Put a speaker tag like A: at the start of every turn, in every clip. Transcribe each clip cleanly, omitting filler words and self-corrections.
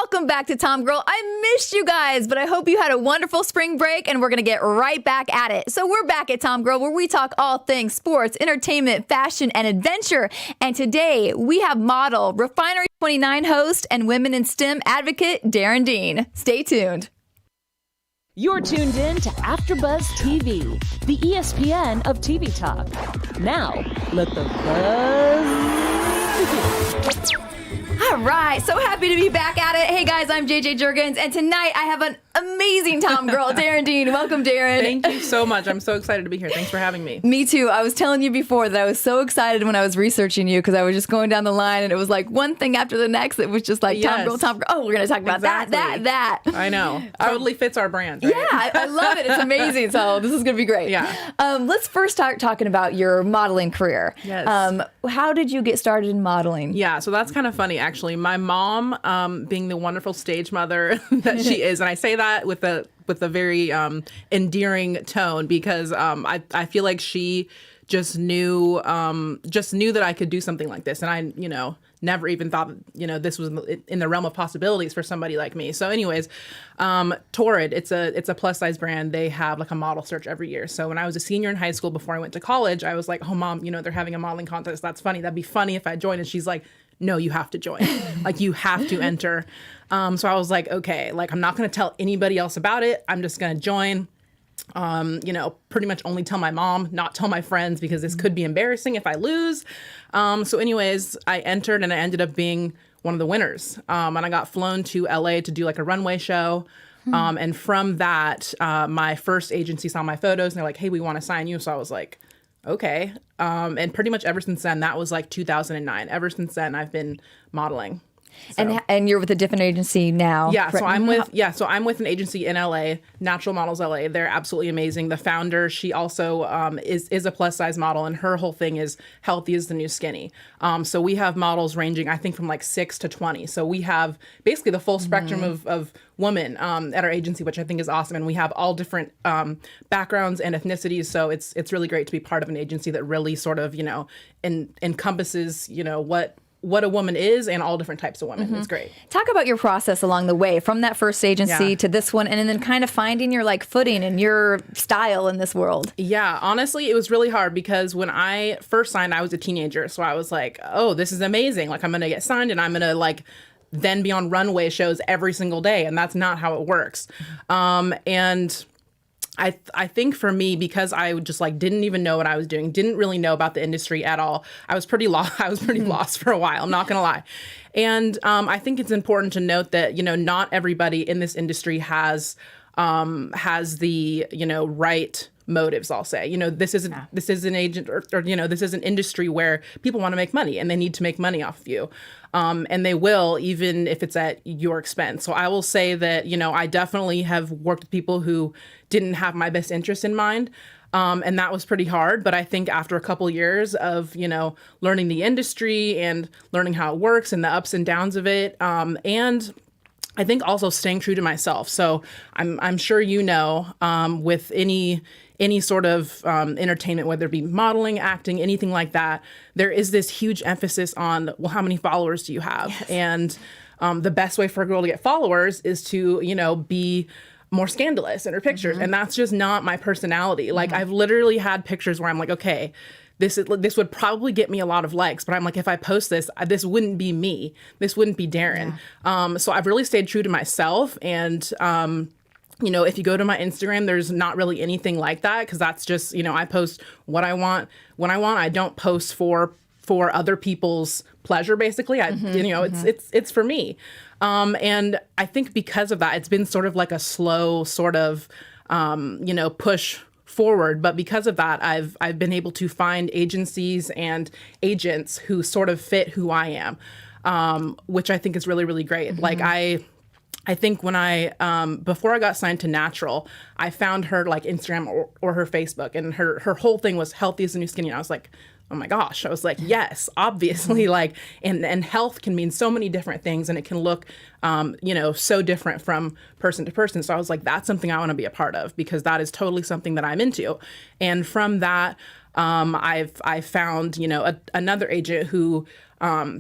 A: Welcome back to TomGirl. I missed you guys, but I hope you had a wonderful spring break, and we're going to get right back at it. So we're back at TomGirl, where we talk all things sports, entertainment, fashion, and adventure. And today we have model, Refinery29 host, and women in STEM advocate, Daron Dean. Stay tuned.
B: You're tuned in to AfterBuzz TV, the ESPN of TV talk. Now, let the buzz begin.
A: All right, so happy to be back at it. Hey guys, I'm JJ Jurgens, and tonight I have an amazing TomGirl, Daron Dean. Welcome, Darren.
C: Thank you so much. I'm so excited to be here. Thanks for having me.
A: Me too. I was telling you before that I was so excited when I was researching you because I was just going down the line and it was like one thing after the next. It was just like TomGirl, TomGirl. Oh, we're going to talk about that.
C: I know. Totally fits our brand, right?
A: Yeah, I love it. It's amazing. So this is going to be great.
C: Yeah.
A: Let's first start talking about your modeling career.
C: Yes.
A: How did you get started in modeling?
C: Yeah, so that's kind of funny, actually. My mom, being the wonderful stage mother that she is, and I say that with a very endearing tone because I feel like she just knew that I could do something like this, and I never even thought this was in the realm of possibilities for somebody like me. So anyways, Torrid, it's a plus size brand. They have like a model search every year. So when I was a senior in high school before I went to college, I was like, oh mom, they're having a modeling contest. That's funny. That'd be funny if I joined. And she's like, no, you have to join. Like, you have to enter. So I was like, okay, like, I'm not going to tell anybody else about it. I'm just going to join. Pretty much only tell my mom, not tell my friends, because this could be embarrassing if I lose. So anyways, I entered and I ended up being one of the winners. And I got flown to LA to do like a runway show. And from that, my first agency saw my photos and they're like, hey, we want to sign you. So I was like, okay. And pretty much ever since then, that was like 2009. Ever since then, I've been modeling. So.
A: And you're with a different agency now.
C: Yeah, so I'm with an agency in LA, Natural Models LA. They're absolutely amazing. The founder, she also is a plus size model, and her whole thing is healthy is the new skinny. So we have models ranging, I think, from like 6 to 20. So we have basically the full spectrum of women at our agency, which I think is awesome. And we have all different backgrounds and ethnicities. So it's really great to be part of an agency that really sort of encompasses what a woman is and all different types of women. It's great.
A: Talk about your process along the way from that first agency to this one, and then kind of finding your footing and your style in this world.
C: Yeah, honestly, it was really hard because when I first signed, I was a teenager. So I was like, oh, this is amazing. Like, I'm going to get signed and I'm going to then be on runway shows every single day. And that's not how it works. And I think for me, because I just didn't even know what I was doing, didn't really know about the industry at all. I was pretty lost for a while. I'm not going to lie. And I think it's important to note that, not everybody in this industry has the, right motives, I'll say. This is an agent or this is an industry where people want to make money and they need to make money off of you. And they will, even if it's at your expense. So I will say that, I definitely have worked with people who didn't have my best interest in mind. And that was pretty hard. But I think after a couple years of, learning the industry and learning how it works and the ups and downs of it, and I think also staying true to myself. So I'm sure with any sort of entertainment, whether it be modeling, acting, anything like that, there is this huge emphasis on, well, how many followers do you have? Yes. And the best way for a girl to get followers is to, be more scandalous in her pictures. And that's just not my personality. Like, I've literally had pictures where I'm like, okay, this would probably get me a lot of likes, but I'm like, if I post this wouldn't be me. This wouldn't be Darren. Yeah. So I've really stayed true to myself. And, if you go to my Instagram, there's not really anything like that, because that's just, I post what I want when I want. I don't post for other people's pleasure, basically. It's for me. And I think because of that, it's been sort of like a slow sort of, push forward. But because of that, I've been able to find agencies and agents who sort of fit who I am, which I think is really, really great. Like, I think when before I got signed to Natural, I found her Instagram or her Facebook, and her whole thing was healthy is the new skinny. And I was like, oh my gosh. I was like, yes, obviously, and health can mean so many different things, and it can look, so different from person to person. So I was like, that's something I want to be a part of, because that is totally something that I'm into. And from that, I found, another agent who,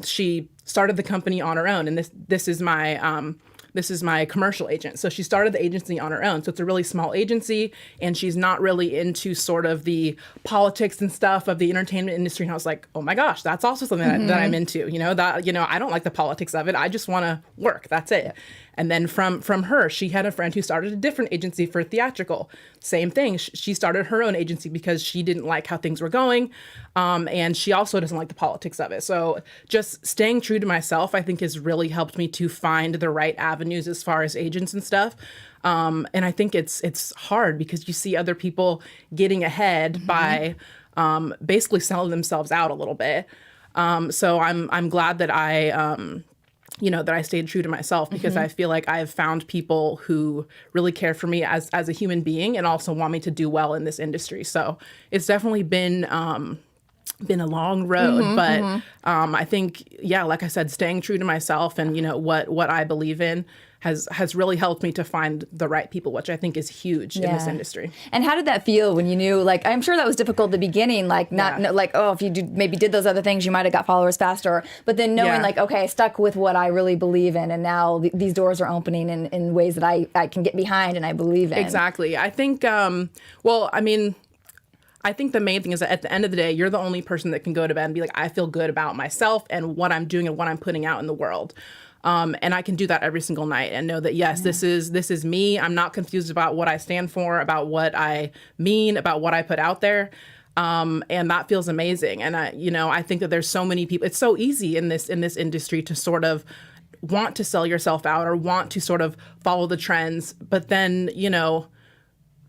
C: she started the company on her own. And this is my this is my commercial agent. So she started the agency on her own. So it's a really small agency, and she's not really into sort of the politics and stuff of the entertainment industry. And I was like, oh my gosh, that's also something that I'm into. I don't like the politics of it. I just want to work. That's it. Yeah. And then from her, she had a friend who started a different agency for theatrical. Same thing. She started her own agency because she didn't like how things were going. And she also doesn't like the politics of it. So just staying true to myself, I think, has really helped me to find the right avenues as far as agents and stuff. And I think it's hard because you see other people getting ahead by basically selling themselves out a little bit. So I'm glad that that I stayed true to myself, because I feel like I've found people who really care for me as a human being and also want me to do well in this industry. So it's definitely been a long road, but I think, like I said, staying true to myself and, what I believe in has really helped me to find the right people, which I think is huge in this industry.
A: And how did that feel when you knew, like, I'm sure that was difficult at the beginning, like if you maybe did those other things, you might have got followers faster, but then knowing like, okay, I stuck with what I really believe in, and now these doors are opening in ways that I can get behind and I believe in.
C: Exactly. I think, I think the main thing is that at the end of the day, you're the only person that can go to bed and be like, I feel good about myself and what I'm doing and what I'm putting out in the world. And I can do that every single night and know that, yes, this is me. I'm not confused about what I stand for, about what I mean, about what I put out there. And that feels amazing. And I think that there's so many people. It's so easy in this industry to sort of want to sell yourself out or want to sort of follow the trends. But then,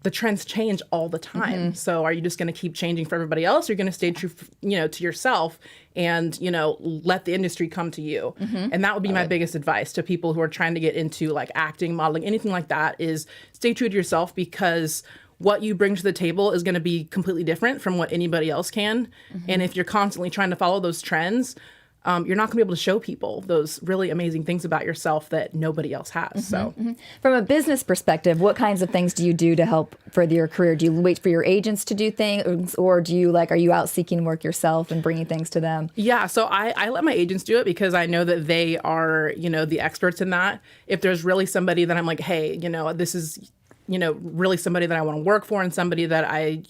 C: the trends change all the time. So are you just going to keep changing for everybody else? Or you're going to stay true, to yourself and, let the industry come to you. And that would be my biggest advice to people who are trying to get into like acting, modeling, anything like that, is stay true to yourself, because what you bring to the table is going to be completely different from what anybody else can. And if you're constantly trying to follow those trends, you're not going to be able to show people those really amazing things about yourself that nobody else has.
A: From a business perspective, what kinds of things do you do to help further your career? Do you wait for your agents to do things, or do you are you out seeking work yourself and bringing things to them? Yeah,
C: so I let my agents do it because I know that they are, the experts in that. If there's really somebody that I'm like, hey, this is really somebody that I want to work for and somebody that I,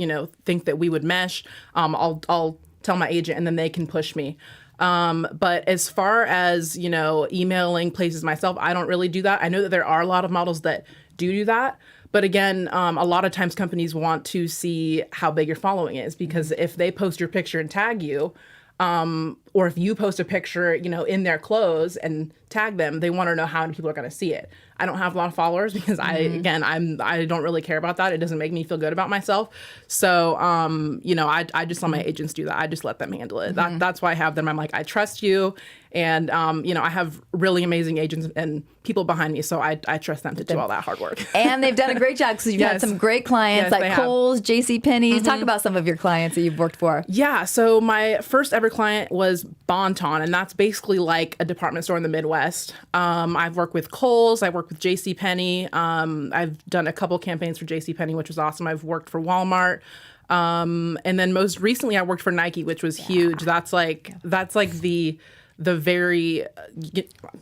C: think that we would mesh, I'll tell my agent and then they can push me. But as far as, emailing places myself, I don't really do that. I know that there are a lot of models that do that. But again, a lot of times companies want to see how big your following is, because if they post your picture and tag you, or if you post a picture, in their clothes and tag them, they want to know how many people are going to see it. I don't have a lot of followers because I don't really care about that. It doesn't make me feel good about myself. So, I just let my agents do that. I just let them handle it. That's why I have them. I'm like, I trust you. And, I have really amazing agents and people behind me. So I trust them to do all that hard work.
A: And they've done a great job, because you've had some great clients like Kohl's, JCPenney's. Talk about some of your clients that you've worked for.
C: Yeah. So my first ever client was Bon-Ton, and that's basically like a department store in the Midwest. I've worked with Kohl's. I've worked with JCPenney. I've done a couple campaigns for JCPenney, which was awesome. I've worked for Walmart. And then most recently I worked for Nike, which was huge. That's like the very,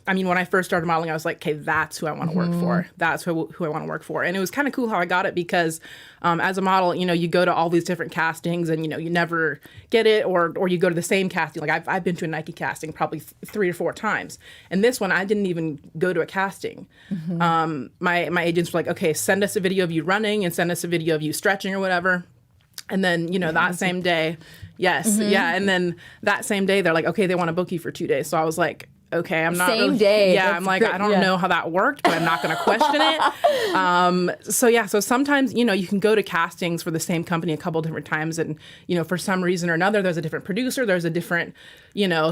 C: when I first started modeling, I was like, okay, that's who I want to work for. That's who I want to work for. And it was kind of cool how I got it, because as a model, you go to all these different castings and, you never get it, or you go to the same casting. Like I've been to a Nike casting probably 3 or 4 times. And this one, I didn't even go to a casting. My agents were like, okay, send us a video of you running and send us a video of you stretching or whatever. And then, that same day, and then that same day, they're like, okay, they want to book you for 2 days. So I was like, okay, I'm not
A: same
C: really,
A: day.
C: Yeah, I'm like, I don't know how that worked, but I'm not going to question it. So sometimes, you can go to castings for the same company a couple different times, and, for some reason or another, there's a different producer, there's a different,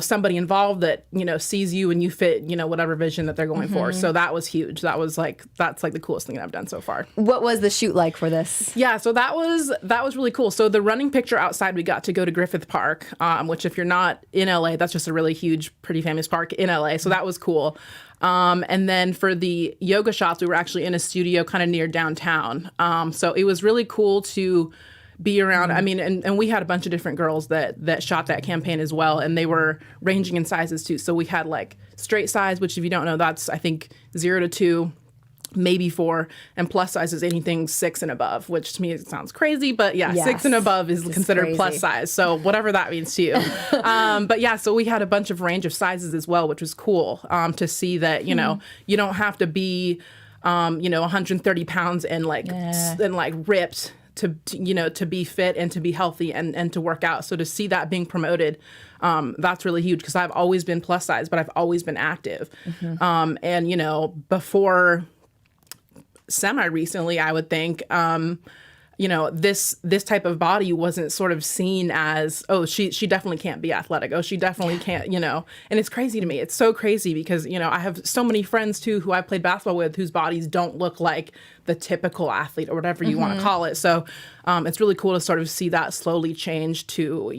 C: somebody involved that, sees you and you fit, whatever vision that they're going for. So that was huge. That's like the coolest thing that I've done so far.
A: What was the shoot like for this?
C: Yeah, so that was really cool. So the running picture outside, we got to go to Griffith Park, which if you're not in LA, that's just a really huge, pretty famous park in LA. So that was cool. And then for the yoga shots, we were actually in a studio kind of near downtown. So it was really cool to be around. I mean, and we had a bunch of different girls that shot that campaign as well, and they were ranging in sizes too. So we had like straight size, which if you don't know, that's I think 0 to 2, maybe 4, and plus size is anything 6 and above, which to me it sounds crazy, but yeah,
A: Yes.
C: 6 and above is
A: It's
C: considered
A: crazy.
C: plus size. So whatever that means to you. But yeah, so we had a bunch of range of sizes as well, which was cool to see that, you know, you don't have to be, 130 pounds and like ripped to be fit and to be healthy and to work out. So to see that being promoted, that's really huge because I've always been plus size, but I've always been active. And, before semi-recently, I would think, this type of body wasn't sort of seen as, oh, she definitely can't be athletic. Oh, she definitely can't, and it's crazy to me. It's so crazy because, I have so many friends too who I played basketball with whose bodies don't look like the typical athlete or whatever you want to call it. So it's really cool to sort of see that slowly change to,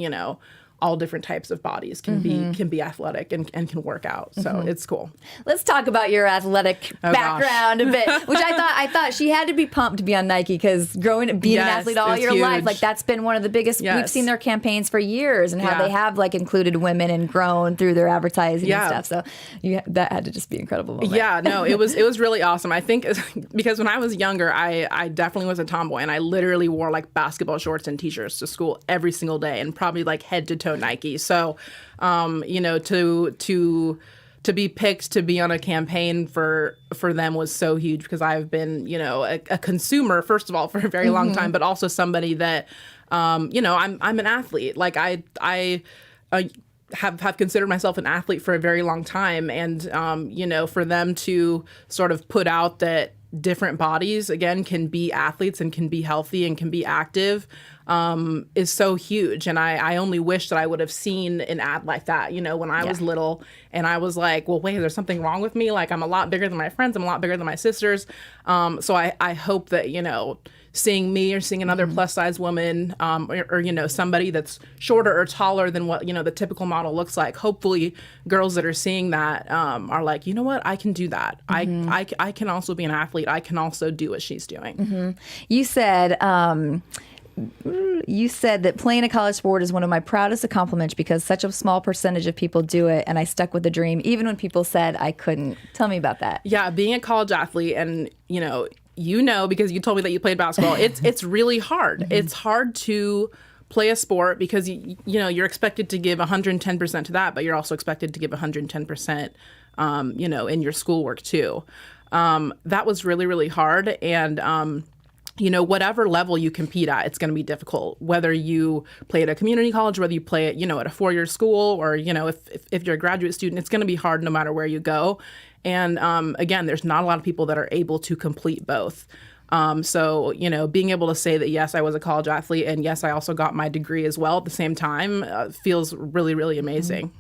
C: all different types of bodies can be athletic and can work out. So it's cool.
A: Let's talk about your athletic background a bit, which I thought she had to be pumped to be on Nike because being an athlete all your life, like that's been one of the biggest.
C: Yes.
A: We've seen their campaigns for years and how they have like included women and grown through their advertising and stuff. So that had to just be an incredible moment.
C: Yeah, no, it was really awesome. I think because when I was younger, I definitely was a tomboy and I literally wore like basketball shorts and t-shirts to school every single day and probably like head to toe Nike. So, to be picked to be on a campaign for them was so huge because I've been, a consumer, first of all, for a very long time, but also somebody that, I'm an athlete. Like I have considered myself an athlete for a very long time. And, for them to sort of put out that different bodies, again, can be athletes and can be healthy and can be active is so huge. And I only wish that I would have seen an ad like that, when I was little. And I was like, well, wait, there's something wrong with me. Like, I'm a lot bigger than my friends. I'm a lot bigger than my sisters. So I hope that, seeing me or seeing another plus size woman or somebody that's shorter or taller than what, the typical model looks like. Hopefully girls that are seeing that are like, you know what, I can do that. I can also be an athlete. I can also do what she's doing.
A: You said that playing a college sport is one of my proudest accomplishments because such a small percentage of people do it, and I stuck with the dream even when people said I couldn't. Tell me about that.
C: Yeah, being a college athlete and, because you told me that you played basketball, it's really hard. It's hard to play a sport because, you're expected to give 110% to that, but you're also expected to give 110%, in your schoolwork too. That was really, really hard. And, whatever level you compete at, it's going to be difficult. Whether you play at a community college, whether you play at, at a 4-year school, or, if you're a graduate student, it's going to be hard no matter where you go. And again, there's not a lot of people that are able to complete both. So, being able to say that, yes, I was a college athlete and yes, I also got my degree as well at the same time feels really, really amazing.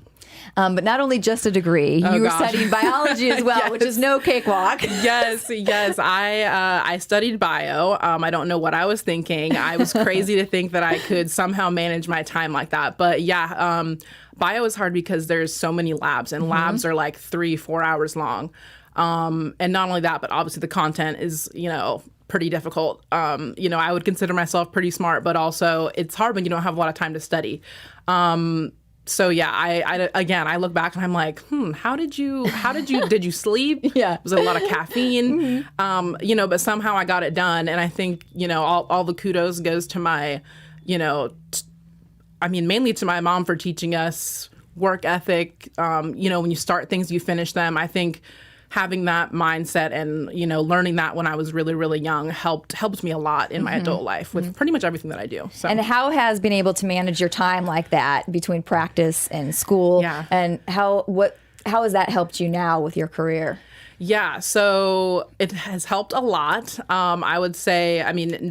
A: But not only just a degree, you were studying biology as well, which is no cakewalk.
C: Yes. I studied bio. I don't know what I was thinking. I was crazy to think that I could somehow manage my time like that. But yeah, bio is hard because there's so many labs and labs are like 3-4 hours long. And not only that, but obviously the content is, pretty difficult. I would consider myself pretty smart, but also it's hard when you don't have a lot of time to study. So yeah, I look back and I'm like, did you sleep?
A: Yeah.
C: Was it a lot of caffeine? But somehow I got it done. And I think, all the kudos goes to my, mainly to my mom for teaching us work ethic. When you start things, you finish them. I think having that mindset and, learning that when I was really, really young helped me a lot in my adult life with pretty much everything that I do. So.
A: And how has being able to manage your time like that between practice and school?
C: Yeah.
A: And how has that helped you now with your career?
C: Yeah, so it has helped a lot. I would say,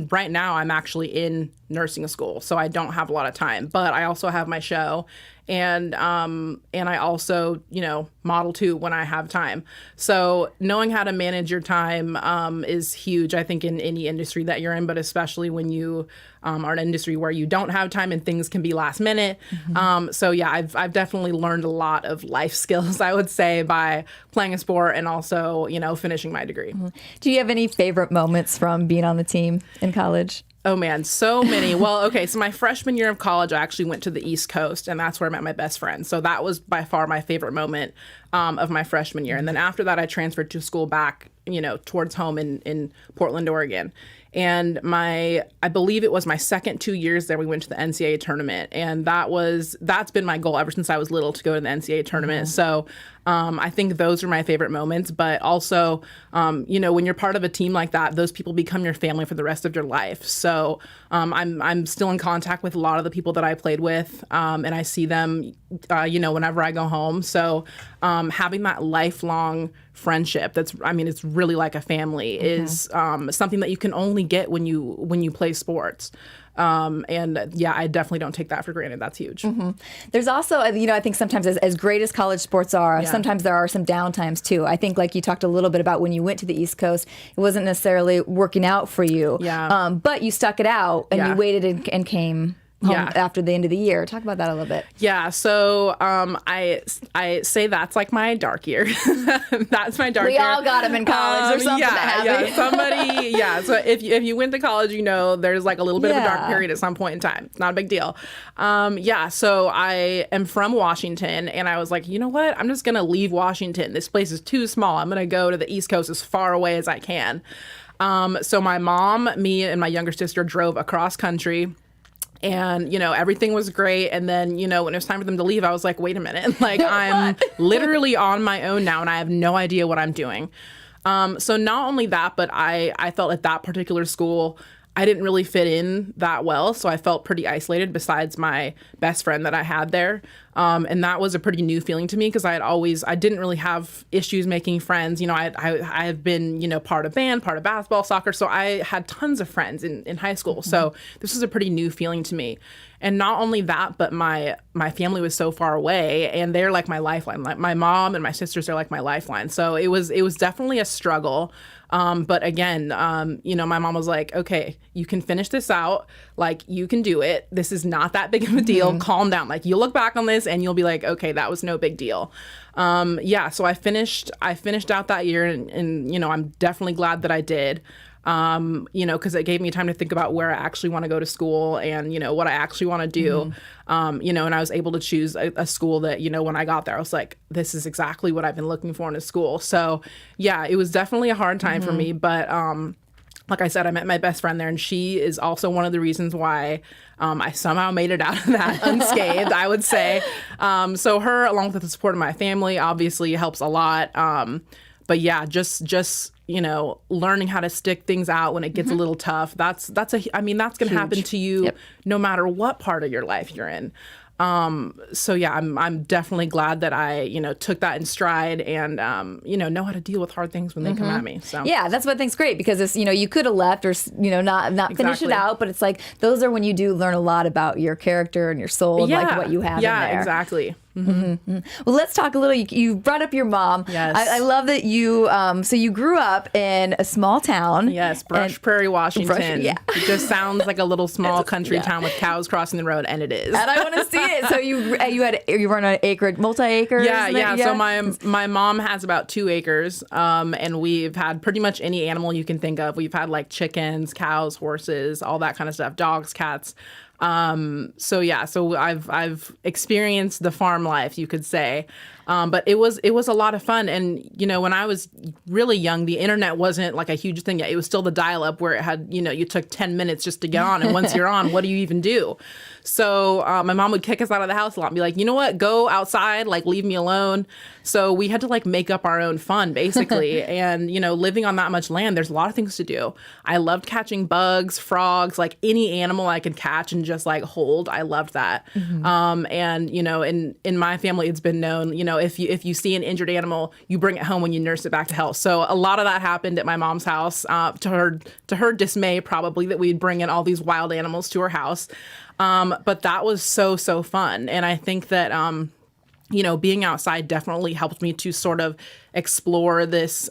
C: right now I'm actually in nursing school, so I don't have a lot of time, but I also have my show. And I also, model too when I have time. So knowing how to manage your time is huge, I think, in any industry that you're in, but especially when you are in an industry where you don't have time and things can be last minute. So yeah, I've definitely learned a lot of life skills, I would say, by playing a sport and also, finishing my degree.
A: Do you have any favorite moments from being on the team in college?
C: Oh man, so many. Well, okay, so my freshman year of college, I actually went to the East Coast, and that's where I met my best friend. So that was by far my favorite moment of my freshman year. And then after that, I transferred to school back, towards home in Portland, Oregon. And I believe it was my second 2 years there, we went to the NCAA tournament. And that's been my goal ever since I was little, to go to the NCAA tournament. So I think those are my favorite moments. But also, when you're part of a team like that, those people become your family for the rest of your life. So I'm still in contact with a lot of the people that I played with, and I see them, whenever I go home. So having that lifelong friendship it's really like a family is something that you can only get when you play sports. I definitely don't take that for granted. That's huge.
A: There's also, I think sometimes as great as college sports are, sometimes there are some downtimes too. I think like you talked a little bit about when you went to the East Coast, it wasn't necessarily working out for you. But you stuck it out and you waited and came home after the end of the year. Talk about that a little bit.
C: Yeah, so I say that's like my dark year. That's my dark year.
A: We all got them in college or something that happened.
C: So if you went to college, there's like a little bit of a dark period at some point in time. It's not a big deal. So I am from Washington, and I was like, you know what? I'm just going to leave Washington. This place is too small. I'm going to go to the East Coast as far away as I can. So my mom, me, and my younger sister drove across country. And, everything was great. And then, when it was time for them to leave, I was like, wait a minute. Like, I'm literally on my own now, and I have no idea what I'm doing. So not only that, but I felt at that particular school, I didn't really fit in that well. So I felt pretty isolated besides my best friend that I had there. And that was a pretty new feeling to me, because I didn't really have issues making friends. I have been, part of band, part of basketball, soccer. So I had tons of friends in high school. So this was a pretty new feeling to me. And not only that, but my family was so far away, and they're like my lifeline. Like my mom and my sisters are like my lifeline. So it was definitely a struggle. But again, my mom was like, okay, you can finish this out. Like, you can do it. This is not that big of a deal. Calm down. Like, you'll look back on this and you'll be like, okay, that was no big deal. So I finished out that year, and I'm definitely glad that I did. Because it gave me time to think about where I actually want to go to school and, what I actually want to do. And I was able to choose a school that, when I got there, I was like, this is exactly what I've been looking for in a school. So, yeah, it was definitely a hard time for me. But like I said, I met my best friend there, and she is also one of the reasons why I somehow made it out of that unscathed, I would say. So her, along with the support of my family, obviously helps a lot. But yeah, just learning how to stick things out when it gets a little tough. That's going to happen to you no matter what part of your life you're in. I'm definitely glad that I, took that in stride and, know how to deal with hard things when they come at me. So
A: yeah, that's what I think's great, because it's, you could have left or, not finish it out, but it's like, those are when you do learn a lot about your character and your soul and like what you have in there.
C: Yeah, exactly.
A: Well, let's talk a little. You brought up your mom.
C: Yes.
A: I love that you. So you grew up in a small town.
C: Yes, Brush Prairie, Washington.
A: Yeah.
C: It just sounds like a little small country town with cows crossing the road, and it is.
A: And I want to see it. So you were on an acre, multi-acre.
C: Yeah. So my mom has about 2 acres, and we've had pretty much any animal you can think of. We've had like chickens, cows, horses, all that kind of stuff, dogs, cats. So I've experienced the farm life, you could say. But it was a lot of fun. And, when I was really young, the internet wasn't like a huge thing yet. It was still the dial-up where it had, you took 10 minutes just to get on. And once you're on, what do you even do? So my mom would kick us out of the house a lot and be like, you know what, go outside, like leave me alone. So we had to like make up our own fun, basically. And, living on that much land, there's a lot of things to do. I loved catching bugs, frogs, like any animal I could catch and just like hold. I loved that. And, in my family, it's been known, if you see an injured animal, you bring it home when you nurse it back to health. So a lot of that happened at my mom's house, to her dismay, probably, that we'd bring in all these wild animals to her house. But that was so fun. And I think that, being outside definitely helped me to sort of explore this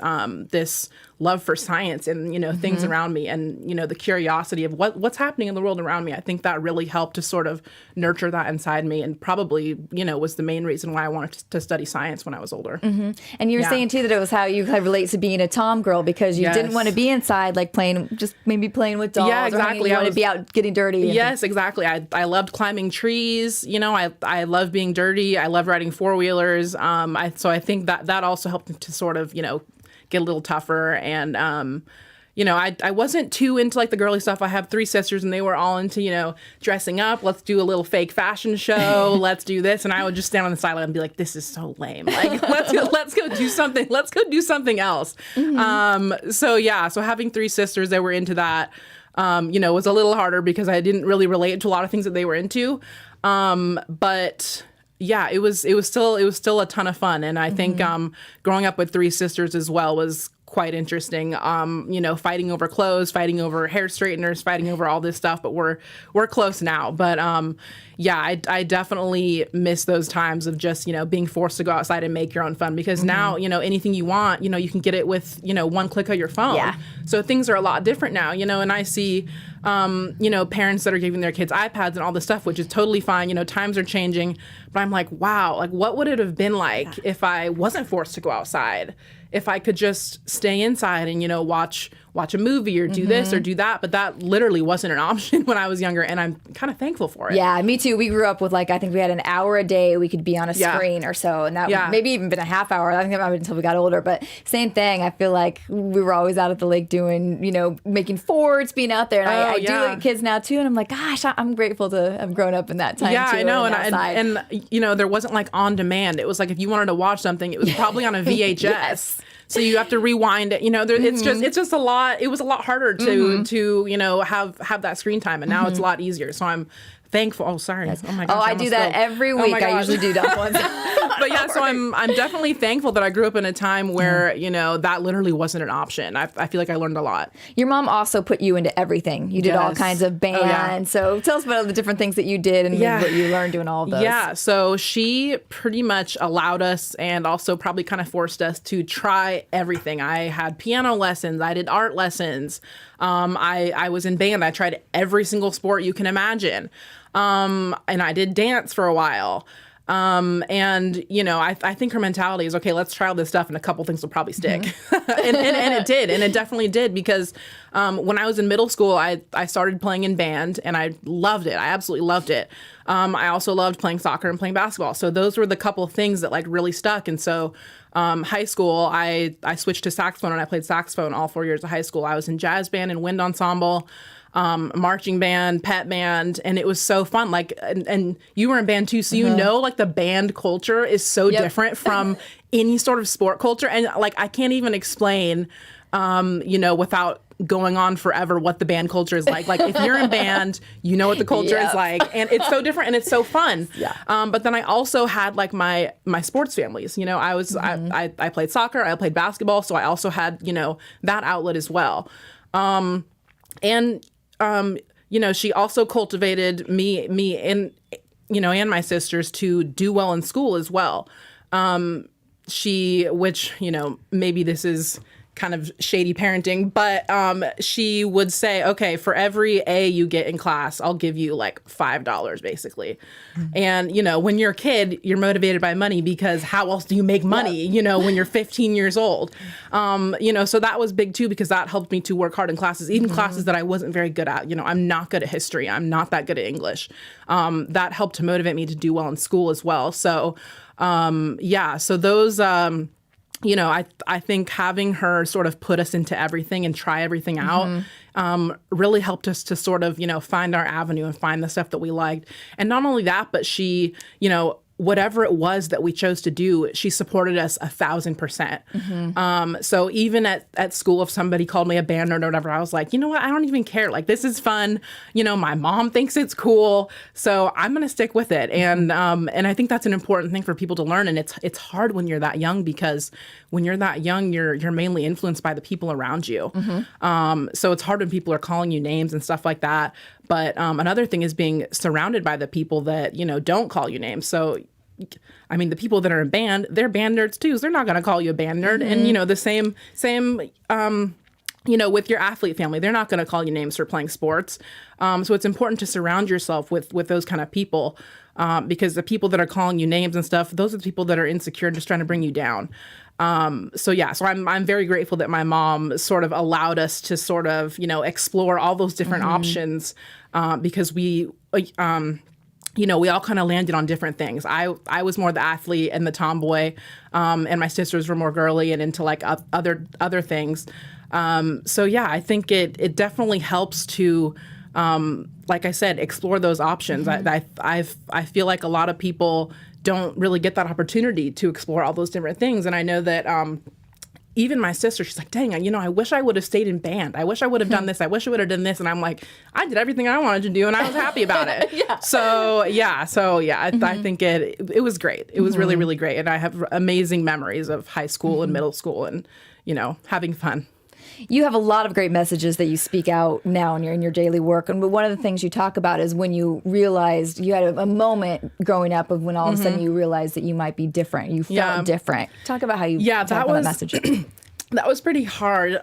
C: this love for science and, things around me and, the curiosity of what's happening in the world around me. I think that really helped to sort of nurture that inside me and probably, was the main reason why I wanted to study science when I was older.
A: And you were saying too that it was how you kind of relate to being a Tom girl because you didn't want to be inside like playing with dolls.
C: Yeah, exactly.
A: You want to be out getting dirty.
C: Yes, exactly. I loved climbing trees. I love being dirty. I love riding four-wheelers. So I think that also helped to sort of, get a little tougher. And, I wasn't too into like the girly stuff. I have 3 sisters and they were all into, dressing up. Let's do a little fake fashion show. Let's do this. And I would just stand on the sideline and be like, this is so lame. Like, let's go do something. Let's go do something else. So having 3 sisters that were into that, was a little harder because I didn't really relate to a lot of things that they were into. But yeah, it was still a ton of fun. And I think growing up with 3 sisters as well was quite interesting. Fighting over clothes, fighting over hair straighteners, fighting over all this stuff, but we're close now. But I definitely miss those times of just, being forced to go outside and make your own fun because now, anything you want, you can get it with, one click of your phone. Yeah. So things are a lot different now, and I see parents that are giving their kids iPads and all this stuff, which is totally fine. Times are changing, but I'm like, wow, like what would it have been like if I wasn't forced to go outside? If I could just stay inside and, watch a movie or do this or do that. But that literally wasn't an option when I was younger. And I'm kind of thankful for it.
A: Yeah, me too. We grew up with I think we had an hour a day we could be on a screen or so. And that maybe even been a half hour. I think that might have been until we got older. But same thing. I feel like we were always out at the lake doing, making forts, being out there. And I do look at kids now too. And I'm like, gosh, I'm grateful to have grown up in that time too.
C: Yeah, I know. And there wasn't like on demand. It was like if you wanted to watch something, it was probably on a VHS. Yes. So you have to rewind it. It's just a lot. It was a lot harder to have that screen time, and now it's a lot easier. So I'm thankful. Oh, sorry.
A: Yes. Oh my gosh. Oh, I do that every week. I usually do dump ones.
C: But yeah, so I'm definitely thankful that I grew up in a time where that literally wasn't an option. I feel like I learned a lot.
A: Your mom also put you into everything. You did all kinds of bands. Oh, yeah. So tell us about all the different things that you did and what you learned doing all of those.
C: Yeah, so she pretty much allowed us and also probably kind of forced us to try everything. I had piano lessons. I did art lessons. I was in band. I tried every single sport you can imagine. And I did dance for a while. I think her mentality is, okay, let's try all this stuff and a couple things will probably stick. and it did. And it definitely did because when I was in middle school, I started playing in band and I loved it. I absolutely loved it. I also loved playing soccer and playing basketball. So those were the couple of things that really stuck. And so high school, I switched to saxophone and I played saxophone all 4 years of high school. I was in jazz band and wind ensemble. Marching band, pep band, and it was so fun. And you were in band too, so the band culture is so different from any sort of sport culture. And I can't even explain, without going on forever what the band culture is like. Like if you're in band, you know what the culture is like, and it's so different and it's so fun. Yeah. But then I also had my sports families. I was I played soccer, I played basketball, so I also had that outlet as well. She also cultivated me and, and my sisters to do well in school as well. Maybe this is kind of shady parenting, but she would say, okay, for every A you get in class, I'll give you $5 basically. And, when you're a kid, you're motivated by money because how else do you make money, when you're 15 years old? So that was big too, because that helped me to work hard in classes, even classes that I wasn't very good at. I'm not good at history. I'm not that good at English. That helped to motivate me to do well in school as well. So, so those, I think having her sort of put us into everything and try everything out really helped us to sort of, find our avenue and find the stuff that we liked. And not only that, but she, whatever it was that we chose to do, she supported us 1,000%. So even at school, if somebody called me a band nerd or whatever, I was like, you know what? I don't even care. This is fun. My mom thinks it's cool, so I'm going to stick with it. And I think that's an important thing for people to learn. And it's hard when you're that young, because when you're that young, you're mainly influenced by the people around you. So it's hard when people are calling you names and stuff like that. But another thing is being surrounded by the people that, don't call you names. So, I mean, the people that are in band, they're band nerds too. So they're not going to call you a band nerd. And, the same, with your athlete family, they're not going to call you names for playing sports. So it's important to surround yourself with those kind of people, because the people that are calling you names and stuff, those are the people that are insecure and just trying to bring you down. So I'm very grateful that my mom sort of allowed us to sort of, explore all those different options, because we all kind of landed on different things. I was more the athlete and the tomboy, and my sisters were more girly and into like other things. I think it definitely helps to, like I said, explore those options. I feel like a lot of people don't really get that opportunity to explore all those different things. And I know that even my sister, she's like, dang, I wish I would have stayed in band. I wish I would have done this. I wish I would have done this. And I'm like, I did everything I wanted to do and I was happy about it. I think it was great. It was really, really great. And I have amazing memories of high school and middle school and, having fun.
A: You have a lot of great messages that you speak out now in your daily work. And one of the things you talk about is when you realized you had a moment growing up of when all of a sudden you realized that you might be different. You felt different. Talk about how you talk about that message.
C: That was pretty hard.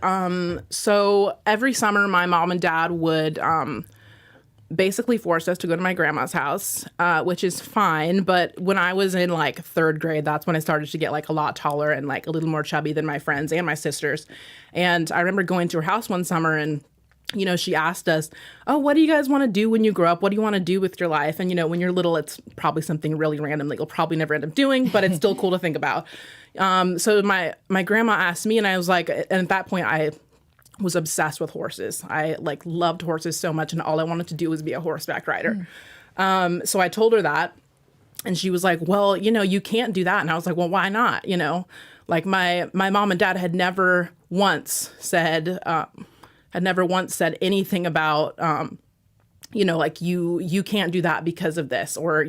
C: So every summer, my mom and dad would basically forced us to go to my grandma's house, which is fine. But when I was in like third grade, that's when I started to get like a lot taller and like a little more chubby than my friends and my sisters. And I remember going to her house one summer and, she asked us, oh, what do you guys want to do when you grow up? What do you want to do with your life? And, when you're little, it's probably something really random that you'll probably never end up doing, but it's still cool to think about. So my grandma asked me and I was like, and at that point I was obsessed with horses. I like loved horses so much and all I wanted to do was be a horseback rider. So I told her that and she was like, well, you can't do that. And I was like, well, why not? Like my mom and dad had never once said anything about, like you can't do that because of this, or,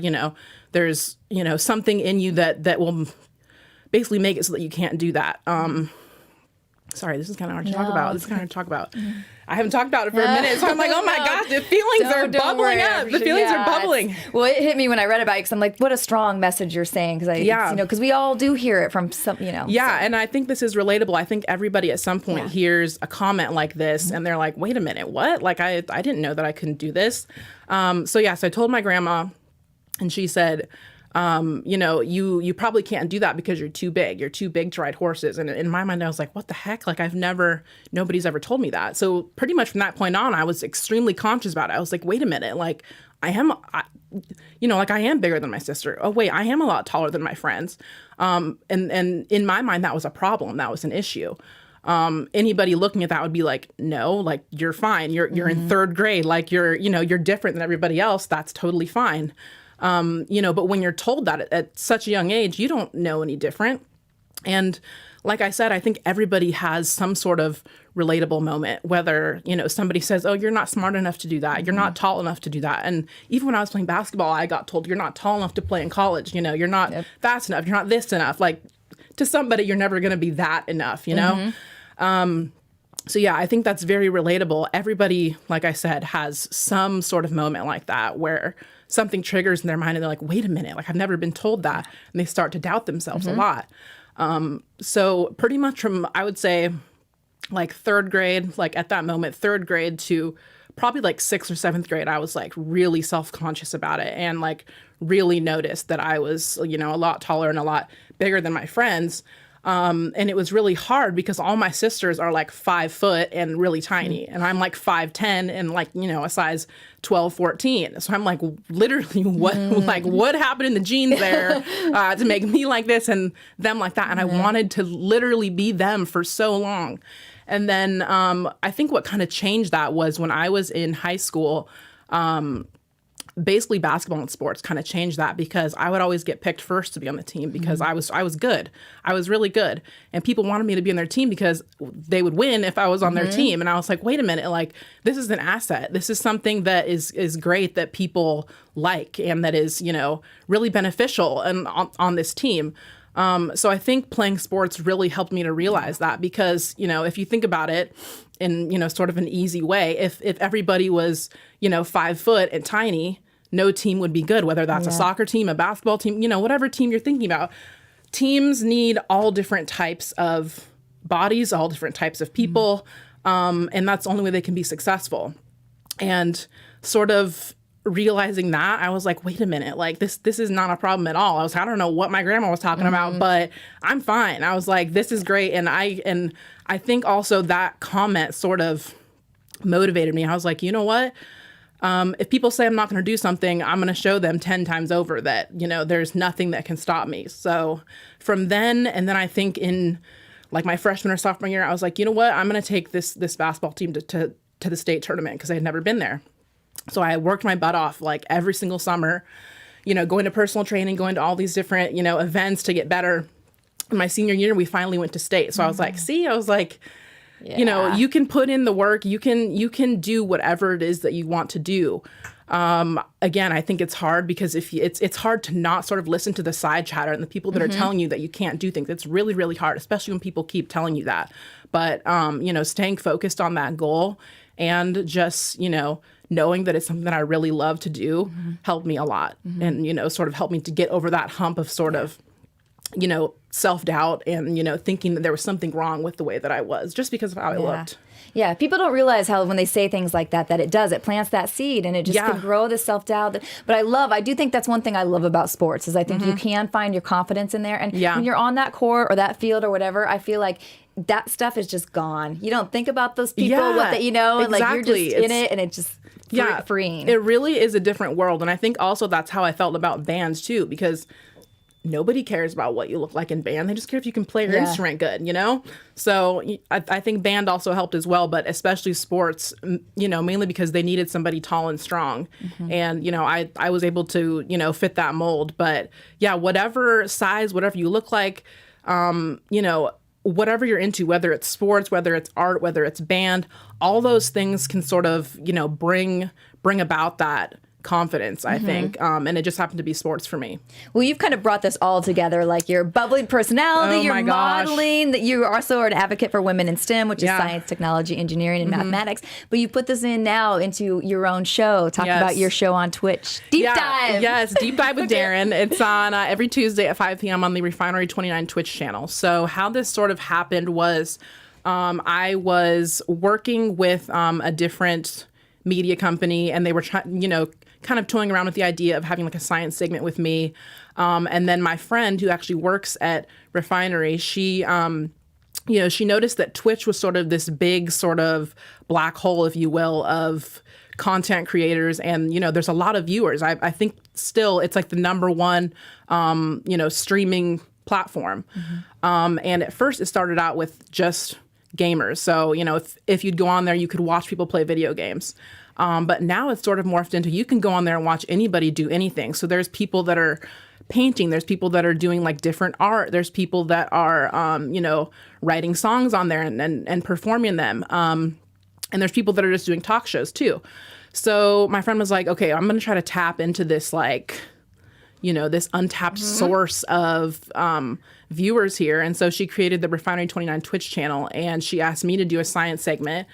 C: there's, something in you that will basically make it so that you can't do that. Sorry, this is kind of hard to talk about. I haven't talked about it for a minute, so I'm like, oh my gosh, the feelings are bubbling up. The feelings are bubbling.
A: Well, it hit me when I read about it because I'm like, what a strong message you're saying. Because we all do hear it from some,
C: Yeah, and I think this is relatable. I think everybody at some point hears a comment like this, and they're like, wait a minute, what? Like, I didn't know that I couldn't do this. So I told my grandma, and she said, you probably can't do that because you're too big. You're too big to ride horses. And in my mind, I was like, what the heck? Like nobody's ever told me that. So pretty much from that point on, I was extremely conscious about it. I was like, wait a minute, like I am bigger than my sister. Oh wait, I am a lot taller than my friends. And in my mind, that was a problem. That was an issue. Anybody looking at that would be like, no, like you're fine. You're in third grade. Like you're different than everybody else. That's totally fine. But when you're told that at such a young age, you don't know any different. And like I said, I think everybody has some sort of relatable moment, whether, somebody says, oh, you're not smart enough to do that. You're not tall enough to do that. And even when I was playing basketball, I got told you're not tall enough to play in college. You're not fast enough. You're not this enough. Like to somebody, you're never going to be that enough, I think that's very relatable. Everybody, like I said, has some sort of moment like that where something triggers in their mind and they're like, wait a minute, like I've never been told that. And they start to doubt themselves a lot. So pretty much from, I would say, like third grade, like at that moment, third grade to probably like sixth or seventh grade, I was like really self-conscious about it and like really noticed that I was, a lot taller and a lot bigger than my friends. And it was really hard because all my sisters are like 5 foot and really tiny. And I'm like 5'10" and like, a size 12, 14. So I'm like, literally what happened in the genes there to make me like this and them like that. And I wanted to literally be them for so long. And then I think what kind of changed that was when I was in high school, basically basketball and sports kind of changed that because I would always get picked first to be on the team because I was good. I was really good. And people wanted me to be on their team because they would win if I was on their team. And I was like, wait a minute, like this is an asset. This is something that is great that people like and that is, really beneficial and on this team. So I think playing sports really helped me to realize that because, if you think about it in, sort of an easy way, if everybody was, 5 foot and tiny, no team would be good, whether that's a soccer team, a basketball team, whatever team you're thinking about. Teams need all different types of bodies, all different types of people, and that's the only way they can be successful. And sort of realizing that, I was like, wait a minute, like this is not a problem at all. I don't know what my grandma was talking about, but I'm fine. I was like, this is great. And I think also that comment sort of motivated me. I was like, you know what? If people say I'm not going to do something, I'm going to show them 10 times over that, there's nothing that can stop me. So from then, and then I think in like my freshman or sophomore year, I was like, you know what? I'm going to take this basketball team to the state tournament because I had never been there. So I worked my butt off like every single summer, going to personal training, going to all these different, events to get better. In my senior year, we finally went to state. So I was like, you can put in the work, you can do whatever it is that you want to do. Again, I think it's hard because it's hard to not sort of listen to the side chatter and the people that are telling you that you can't do things. It's really, really hard, especially when people keep telling you that. But, staying focused on that goal and just, knowing that it's something that I really love to do helped me a lot and, sort of helped me to get over that hump of sort of, self-doubt and, thinking that there was something wrong with the way that I was just because of how I looked.
A: Yeah, people don't realize how when they say things like that it plants that seed and it just can grow the self-doubt. But I do think that's one thing I love about sports is I think you can find your confidence in there. And when you're on that court or that field or whatever, I feel like that stuff is just gone. You don't think about those people,
C: exactly.
A: like you're just in it and it's just freeing.
C: It really is a different world. And I think also that's how I felt about bands too, because nobody cares about what you look like in band. They just care if you can play your instrument good, So I think band also helped as well, but especially sports, mainly because they needed somebody tall and strong. And, I was able to, fit that mold. But yeah, whatever size, whatever you look like, whatever you're into, whether it's sports, whether it's art, whether it's band, all those things can sort of, bring about that confidence, I think. And it just happened to be sports for me.
A: Well, you've kind of brought this all together, like your bubbly personality, your modeling, that you also are an advocate for women in STEM, which is science, technology, engineering, and mathematics. But you put this in now into your own show. Talk about your show on Twitch. Deep Dive.
C: Yes, Deep Dive with Darren. It's on every Tuesday at 5 p.m. on the Refinery29 Twitch channel. So how this sort of happened was I was working with a different media company, and they were kind of toying around with the idea of having like a science segment with me. And then my friend who actually works at Refinery, she noticed that Twitch was sort of this big sort of black hole, if you will, of content creators. And, there's a lot of viewers. I think still it's like the number one, streaming platform. And at first it started out with just gamers. So, if you'd go on there, you could watch people play video games. But now it's sort of morphed into you can go on there and watch anybody do anything. So there's people that are painting. There's people that are doing like different art. There's people that are, writing songs on there and performing them. And there's people that are just doing talk shows too. So my friend was like, okay, I'm going to try to tap into this, like, this untapped source of viewers here. And so she created the Refinery29 Twitch channel, and she asked me to do a science segment.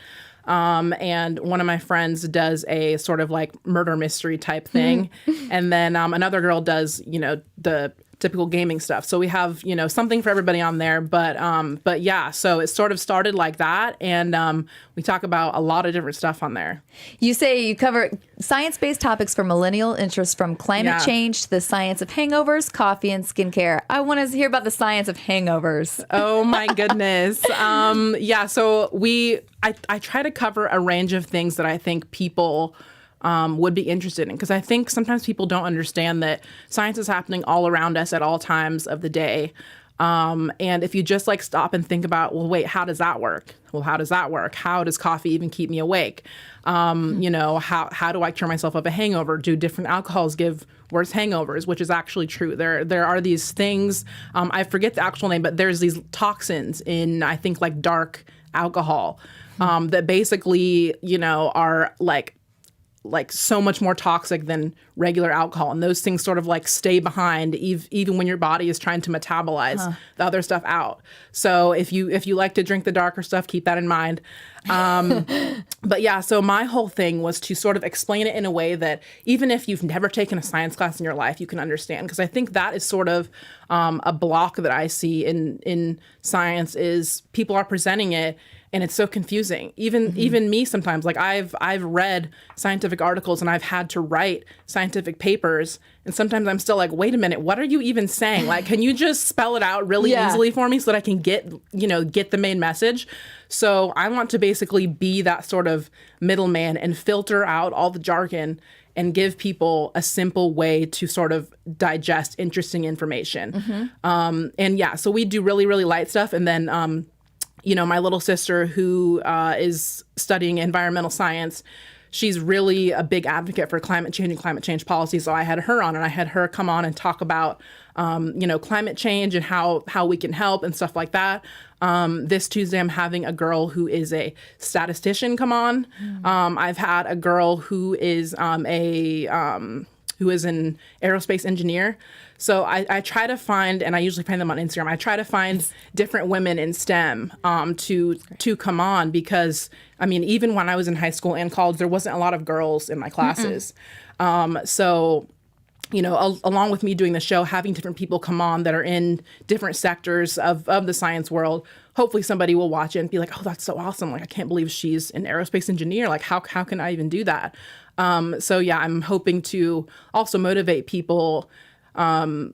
C: And one of my friends does a sort of like murder mystery type thing. And then another girl does, the typical gaming stuff. So we have, something for everybody on there. But yeah, so it sort of started like that. And we talk about a lot of different stuff on there.
A: You say you cover science-based topics for millennial interests, from climate change to the science of hangovers, coffee, and skincare. I want to hear about the science of hangovers.
C: Oh my goodness. So I try to cover a range of things that I think people would be interested in, because I think sometimes people don't understand that science is happening all around us at all times of the day. And if you just like stop and think about, well, wait, how does that work? Well, how does that work? How does coffee even keep me awake? How do I cure myself of a hangover? Do different alcohols give worse hangovers? Which is actually true. There are these things, I forget the actual name, but there's these toxins in, I think, like dark alcohol that basically, are like so much more toxic than regular alcohol. And those things sort of like stay behind even when your body is trying to metabolize the other stuff out. So if you like to drink the darker stuff, keep that in mind. But yeah, so my whole thing was to sort of explain it in a way that even if you've never taken a science class in your life, you can understand. Because I think that is sort of a block that I see in science is people are presenting it and it's so confusing. Even me sometimes, like I've read scientific articles and I've had to write scientific papers, and sometimes I'm still like, wait a minute, what are you even saying? Like, can you just spell it out really easily for me so that I can get the main message? So I want to basically be that sort of middleman and filter out all the jargon and give people a simple way to sort of digest interesting information. And yeah, so we do really, really light stuff. And then, my little sister who is studying environmental science, she's really a big advocate for climate change and climate change policy. So I had her on, and I had her come on and talk about, climate change and how we can help and stuff like that. This Tuesday, I'm having a girl who is a statistician come on. I've had a girl who is who is an aerospace engineer. So I try to find, and I usually find them on Instagram, I try to find different women in STEM to come on, because, I mean, even when I was in high school and college, there wasn't a lot of girls in my classes. So, along with me doing the show, having different people come on that are in different sectors of the science world, hopefully somebody will watch it and be like, oh, that's so awesome. Like, I can't believe she's an aerospace engineer. Like, how can I even do that? So yeah, I'm hoping to also motivate people, to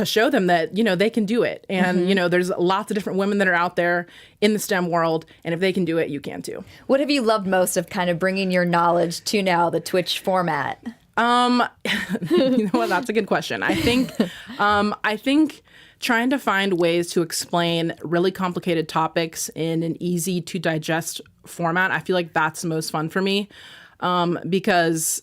C: show them that, they can do it. And, there's lots of different women that are out there in the STEM world. And if they can do it, you can too.
A: What have you loved most of kind of bringing your knowledge to now the Twitch format?
C: You know what? That's a good question. I think trying to find ways to explain really complicated topics in an easy to digest format, I feel like that's the most fun for me. Because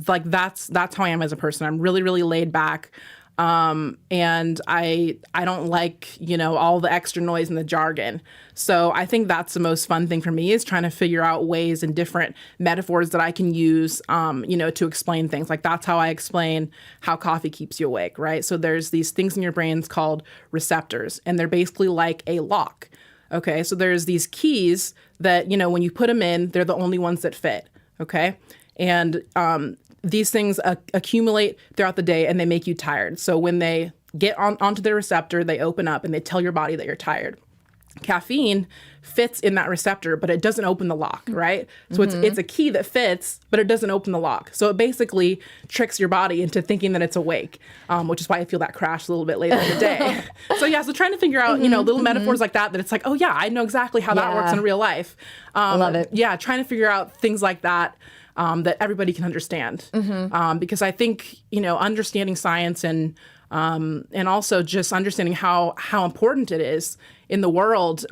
C: like that's how I am as a person. I'm really, really laid back. And I don't like, all the extra noise and the jargon. So I think that's the most fun thing for me, is trying to figure out ways and different metaphors that I can use, to explain things. Like, that's how I explain how coffee keeps you awake, right? So there's these things in your brains called receptors, and they're basically like a lock. Okay, so there's these keys that, when you put them in, they're the only ones that fit. Okay, and these things accumulate throughout the day, and they make you tired. So when they get onto the receptor, they open up and they tell your body that you're tired. Caffeine fits in that receptor, but it doesn't open the lock, right? So it's a key that fits, but it doesn't open the lock. So it basically tricks your body into thinking that it's awake, which is why I feel that crash a little bit later in the day. So yeah, so trying to figure out, little metaphors like that it's like, oh yeah, I know exactly how that works in real life.
A: Love it.
C: Yeah, trying to figure out things like that. That everybody can understand, because I think understanding science and also just understanding how important it is in the world,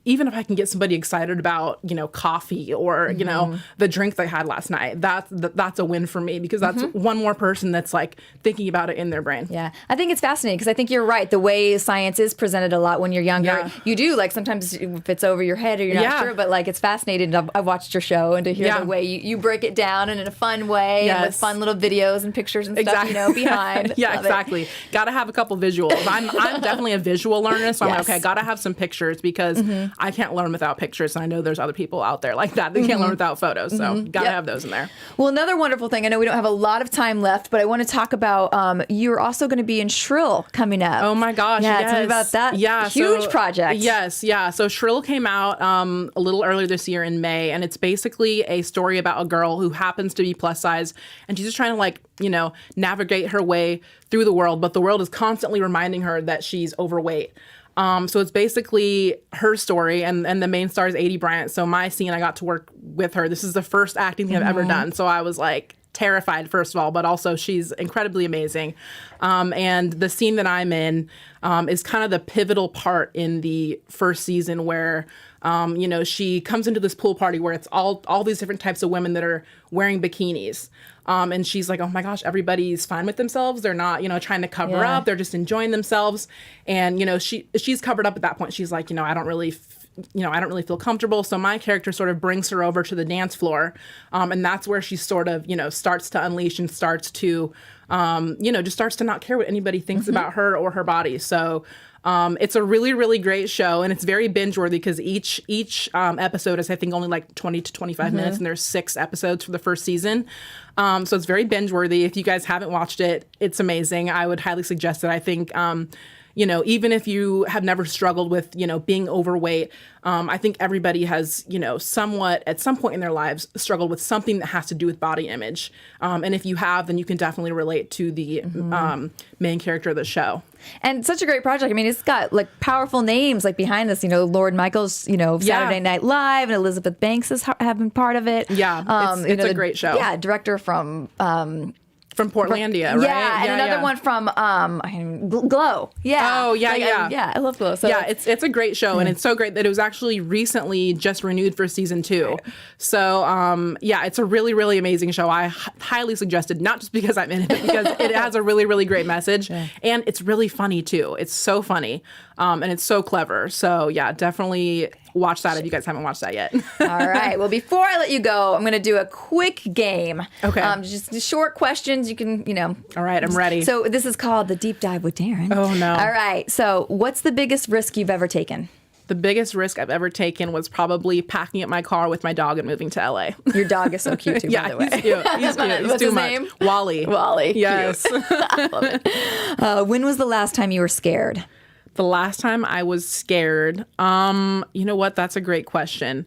C: even if I can get somebody excited about coffee or the drink they had last night, that's a win for me, because that's one more person that's like thinking about it in their brain.
A: Yeah, I think it's fascinating, because I think you're right. The way science is presented a lot when you're younger, you do, like, sometimes if it's over your head or you're not sure, but like, it's fascinating. I've watched your show, and to hear the way you break it down and in a fun way, and with fun little videos and pictures and stuff, behind.
C: Yeah, exactly. Got to have a couple visuals. I'm definitely a visual learner, so I'm like, okay, got to have some pictures, because I can't learn without pictures. And I know there's other people out there like that. They can't learn without photos. So got to have those in there.
A: Well, another wonderful thing, I know we don't have a lot of time left, but I want to talk about, you're also going to be in Shrill coming up.
C: Oh my gosh.
A: Yeah, tell me about that.
C: Yeah.
A: Huge project.
C: Yes. Yeah. So Shrill came out a little earlier this year in May, and it's basically a story about a girl who happens to be plus size, and she's just trying to navigate her way through the world, but the world is constantly reminding her that she's overweight. So it's basically her story, and the main star is Adie Bryant. So my scene, I got to work with her. This is the first acting thing I've ever done. So I was like terrified, first of all, but also she's incredibly amazing. And the scene that I'm in is kind of the pivotal part in the first season, where she comes into this pool party where it's all these different types of women that are wearing bikinis. And she's like, oh my gosh, everybody's fine with themselves. They're not, trying to cover up. They're just enjoying themselves. And, she's covered up at that point. She's like, I don't really I don't really feel comfortable. So my character sort of brings her over to the dance floor. And that's where she sort of, starts to unleash and starts to, just starts to not care what anybody thinks about her or her body. So it's a really, really great show, and it's very binge worthy because each episode is, I think, only like 20 to 25 minutes, and there's 6 episodes for the first season. So it's very binge worthy. If you guys haven't watched it, it's amazing. I would highly suggest it. I think, even if you have never struggled with, being overweight, I think everybody has, somewhat at some point in their lives struggled with something that has to do with body image. And if you have, then you can definitely relate to the main character of the show.
A: And such a great project. I mean, it's got like powerful names like behind this, Lord Michael's, Saturday Night Live, and Elizabeth Banks have been part of it.
C: Yeah, it's a great show.
A: Yeah, director from
C: Portlandia, right?
A: Yeah, and another one from Glow. Yeah.
C: Oh, yeah.
A: Yeah, I love Glow. So
C: yeah, it's a great show, and it's so great that it was actually recently just renewed for season 2. Right. So, it's a really, really amazing show. I highly suggest it, not just because I'm in it, but because it has a really, really great message, and it's really funny, too. It's so funny, and it's so clever. So, yeah, definitely watch that if you guys haven't watched that yet.
A: All right. Well, before I let you go, I'm going to do a quick game.
C: Okay.
A: Just short questions. You can,
C: All right. I'm ready.
A: So this is called the Deep Dive with Darren.
C: Oh, no.
A: All right. So what's the biggest risk you've ever taken?
C: The biggest risk I've ever taken was probably packing up my car with my dog and moving to LA.
A: Your dog is so cute, too, by the way.
C: He's cute. He's cute.
A: What's
C: too
A: his
C: much.
A: name?
C: Wally.
A: Wally.
C: Yes.
A: I love it. When was the last time you were scared?
C: The last time I was scared, you know what? That's a great question.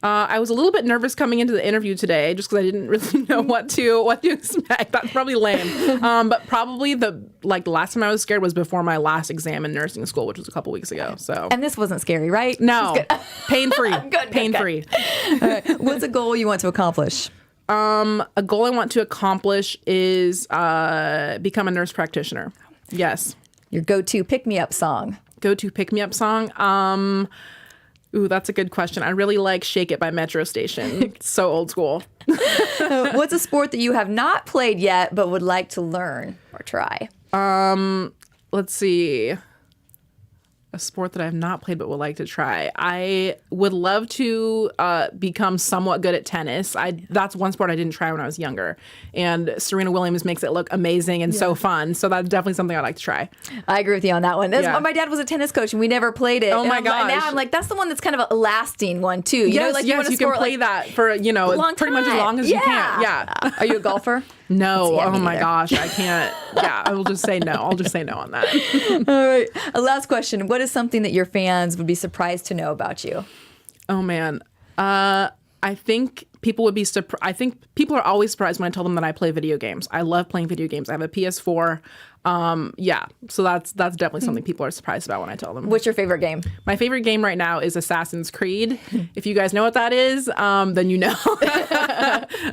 C: I was a little bit nervous coming into the interview today just because I didn't really know what to expect. That's probably lame. But probably the last time I was scared was before my last exam in nursing school, which was a couple weeks ago. So.
A: And this wasn't scary, right?
C: No. Pain-free.
A: Good.
C: Pain-free.
A: All right. What's a goal you want to accomplish?
C: A goal I want to accomplish is become a nurse practitioner. Yes.
A: Your go-to pick-me-up song.
C: Go-to pick-me-up song? Ooh, that's a good question. I really like Shake It by Metro Station. It's so old school.
A: What's a sport that you have not played yet but would like to learn or try?
C: Let's see. A sport that I have not played but would like to try. I would love to become somewhat good at tennis. That's one sport I didn't try when I was younger. And Serena Williams makes it look amazing and so fun. So that's definitely something I'd like to try.
A: I agree with you on that one. My dad was a tennis coach and we never played it.
C: Oh my gosh.
A: Now I'm like, that's the one that's kind of a lasting one too. You
C: can play that for, pretty much as long as you can. Yeah.
A: Are you a golfer?
C: No. Oh my gosh. I can't. Yeah. I will just say no. I'll just say no on that.
A: All right. A last question. What is something that your fans would be surprised to know about you?
C: Oh man. I think people would be surprised. I think people are always surprised when I tell them that I play video games. I love playing video games. I have a PS4. So that's definitely something people are surprised about when I tell them.
A: What's your favorite game?
C: My favorite game right now is Assassin's Creed. If you guys know what that is, then you know.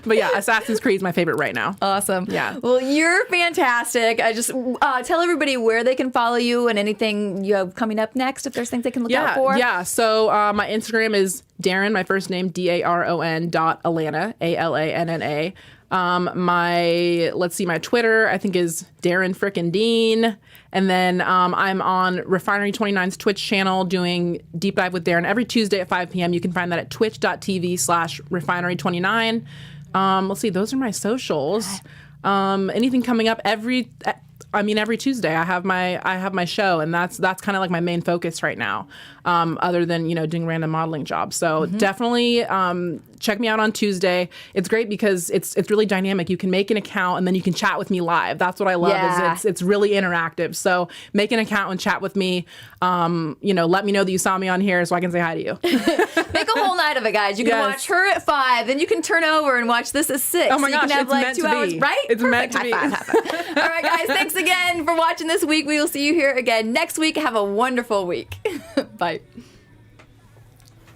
C: But yeah, Assassin's Creed is my favorite right now.
A: Awesome.
C: Yeah.
A: Well, you're fantastic. I just tell everybody where they can follow you and anything you have coming up next, if there's things they can look out for.
C: Yeah. So my Instagram is Darren, my first name, Daron.Alana, Alanna. My Twitter, I think, is Daron frickin' Dean. And then I'm on Refinery29's Twitch channel doing Deep Dive with Darren every Tuesday at 5 p.m. You can find that at twitch.tv/Refinery29. Let's see, those are my socials. Anything coming up every Tuesday I have my show, and that's kind of like my main focus right now, other than, doing random modeling jobs. So definitely check me out on Tuesday. It's great because it's really dynamic. You can make an account and then you can chat with me live. That's what I love.
A: Yeah.
C: Is it's really interactive. So make an account and chat with me. Let me know that you saw me on here so I can say hi to you.
A: Make a whole night of it, guys. You can watch her at 5, then you can turn over and watch this at 6.
C: Oh my gosh,
A: you can have
C: it's meant
A: 2
C: to
A: hours,
C: be.
A: right?
C: It's
A: Perfect.
C: meant to be.
A: High five. All right, guys. Thanks again for watching this week. We will see you here again next week. Have a wonderful week. Bye.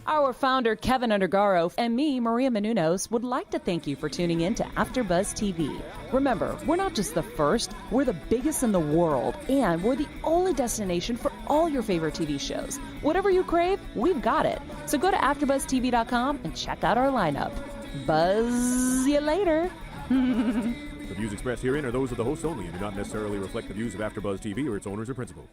B: Our founder, Kevin Undergaro, and me, Maria Menounos, would like to thank you for tuning in to AfterBuzz TV. Remember, we're not just the first, we're the biggest in the world, and we're the only destination for all your favorite TV shows. Whatever you crave, we've got it. So go to AfterBuzzTV.com and check out our lineup. Buzz you later.
D: The views expressed herein are those of the hosts only and do not necessarily reflect the views of AfterBuzz TV or its owners or principals.